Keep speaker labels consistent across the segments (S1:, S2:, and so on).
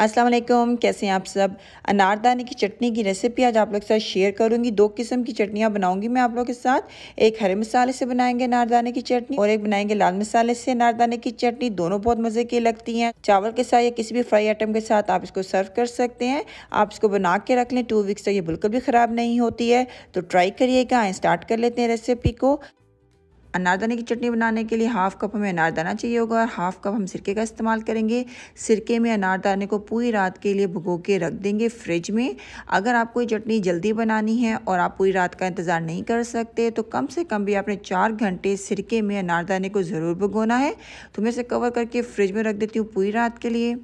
S1: अस्सलाम वालेकुम, कैसे हैं आप सब। अनारदाने की चटनी की रेसिपी आज आप लोग के साथ शेयर करूंगी। दो किस्म की चटनियां बनाऊंगी मैं आप लोग के साथ। एक हरे मसाले से बनाएंगे अनारदाने की चटनी और एक बनाएंगे लाल मसाले से अनारदाने की चटनी। दोनों बहुत मज़े की लगती हैं। चावल के साथ या किसी भी फ्राई आइटम के साथ आप इसको सर्व कर सकते हैं। आप इसको बना के रख लें, 2 वीक्स तक ये बिल्कुल भी ख़राब नहीं होती है। तो ट्राई करिएगा। स्टार्ट कर लेते हैं रेसिपी को। अनारदाने की चटनी बनाने के लिए हाफ़ कप हमें अनारदाना चाहिए होगा और हाफ़ कप हम सिरके का इस्तेमाल करेंगे। सिरके में अनारदाने को पूरी रात के लिए भिगो के रख देंगे फ्रिज में। अगर आपको ये चटनी जल्दी बनानी है और आप पूरी रात का इंतज़ार नहीं कर सकते तो कम से कम भी आपने 4 घंटे सिरके में अनारदाने को ज़रूर भिगोना है। तो मैं इसे कवर करके फ्रिज में रख देती हूँ पूरी रात के लिए।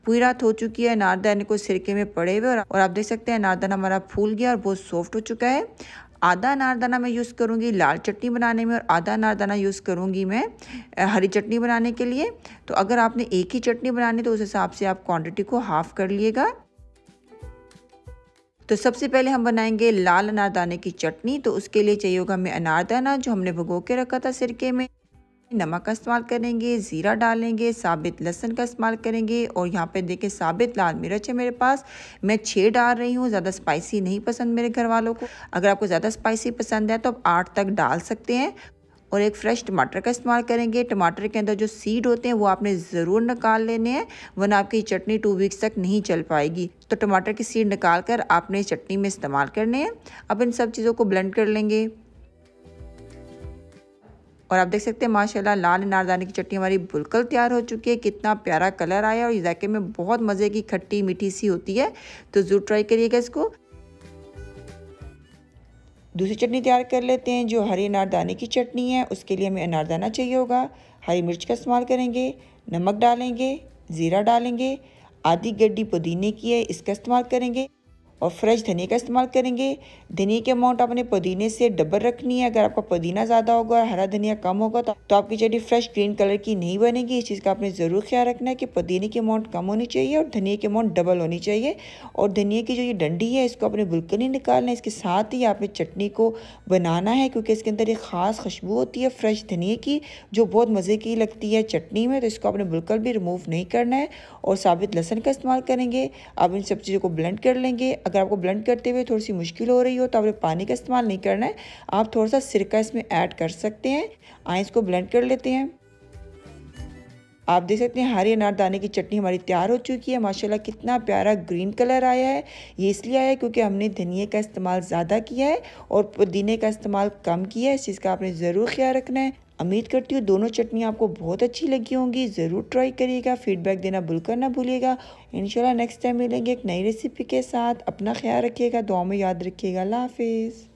S1: पूरी रात हो चुकी है अनारदाने को सिरके में पड़े हुए और आप देख सकते हैं अनारदाना हमारा फूल गया और बहुत सॉफ्ट हो चुका है। आधा अनारदाना मैं यूज़ करूँगी लाल चटनी बनाने में और आधा अनारदाना यूज़ करूँगी मैं हरी चटनी बनाने के लिए। तो अगर आपने एक ही चटनी बनानी तो उस हिसाब से आप क्वांटिटी को हाफ़ कर लिएगा। तो सबसे पहले हम बनाएंगे लाल अनारदाने की चटनी। तो उसके लिए चाहिए होगा हमें अनारदाना जो हमने भिगो के रखा था सिरके में। नमक का इस्तेमाल करेंगे, ज़ीरा डालेंगे, साबित लहसुन का इस्तेमाल करेंगे और यहाँ पे देखिए साबित लाल मिर्च है मेरे पास, मैं 6 डाल रही हूँ। ज़्यादा स्पाइसी नहीं पसंद मेरे घर वालों को। अगर आपको ज़्यादा स्पाइसी पसंद है तो आप 8 तक डाल सकते हैं। और एक फ्रेश टमाटर का इस्तेमाल करेंगे। टमाटर के अंदर जो सीड होते हैं वो आपने ज़रूर निकाल लेने हैं, वरना आपकी चटनी 2 वीक्स तक नहीं चल पाएगी। तो टमाटर की सीड निकाल कर आपने चटनी में इस्तेमाल करने हैं। अब इन सब चीज़ों को ब्लेंड कर लेंगे और आप देख सकते हैं माशाल्लाह लाल अनारदाने की चटनी हमारी बिल्कुल तैयार हो चुकी है। कितना प्यारा कलर आया और जायके में बहुत मज़े की खट्टी मीठी सी होती है। तो ज़रूर ट्राई करिएगा इसको। दूसरी चटनी तैयार कर लेते हैं जो हरी अनारदाने की चटनी है। उसके लिए हमें अनारदाना चाहिए होगा, हरी मिर्च का इस्तेमाल करेंगे, नमक डालेंगे, ज़ीरा डालेंगे, आधी गड्डी पुदीने की है इसका इस्तेमाल करेंगे और फ्रेश धनिया का इस्तेमाल करेंगे। धनिया की अमाउंट आपने पुदीने से डबल रखनी है। अगर आपका पुदीना ज़्यादा होगा और हरा धनिया कम होगा तो आपकी चटनी फ्रेश ग्रीन कलर की नहीं बनेगी। इस चीज़ का आपने ज़रूर ख्याल रखना है कि पुदीने की अमाउंट कम होनी चाहिए और धनिया की अमाउंट डबल होनी चाहिए। और धनिया की जो ये डंडी है इसको आपने बिल्कुल नहीं निकालना है। इसके साथ ही आपने चटनी को बनाना है क्योंकि इसके अंदर एक ख़ास खुशबू होती है फ्रेश धनिया की जो बहुत मज़े की लगती है चटनी में। तो इसको आपने बिल्कुल भी रिमूव नहीं करना है और साबित लहसुन का इस्तेमाल करेंगे। आप इन सब चीज़ों को ब्लेंड कर लेंगे। अगर आपको ब्लेंड करते हुए थोड़ी सी मुश्किल हो रही हो तो आपने पानी का इस्तेमाल नहीं करना है, आप थोड़ा सा सिरका इसमें ऐड कर सकते हैं। आइए इसको ब्लेंड कर लेते हैं। आप देख सकते हैं हरी अनारदाने की चटनी हमारी तैयार हो चुकी है। माशाल्लाह कितना प्यारा ग्रीन कलर आया है। ये इसलिए आया है क्योंकि हमने धनिया का इस्तेमाल ज़्यादा किया है और पुदीने का इस्तेमाल कम किया है। इस चीज़ का आपने ज़रूर ख्याल रखना है। उम्मीद करती हूँ दोनों चटनियाँ आपको बहुत अच्छी लगी होंगी। ज़रूर ट्राई करिएगा, फीडबैक देना बिल्कुल ना भूलिएगा। इंशाल्लाह नेक्स्ट टाइम मिलेंगे एक नई रेसिपी के साथ। अपना ख्याल रखिएगा, दुआ में याद रखिएगा। अल्लाह हाफिज़।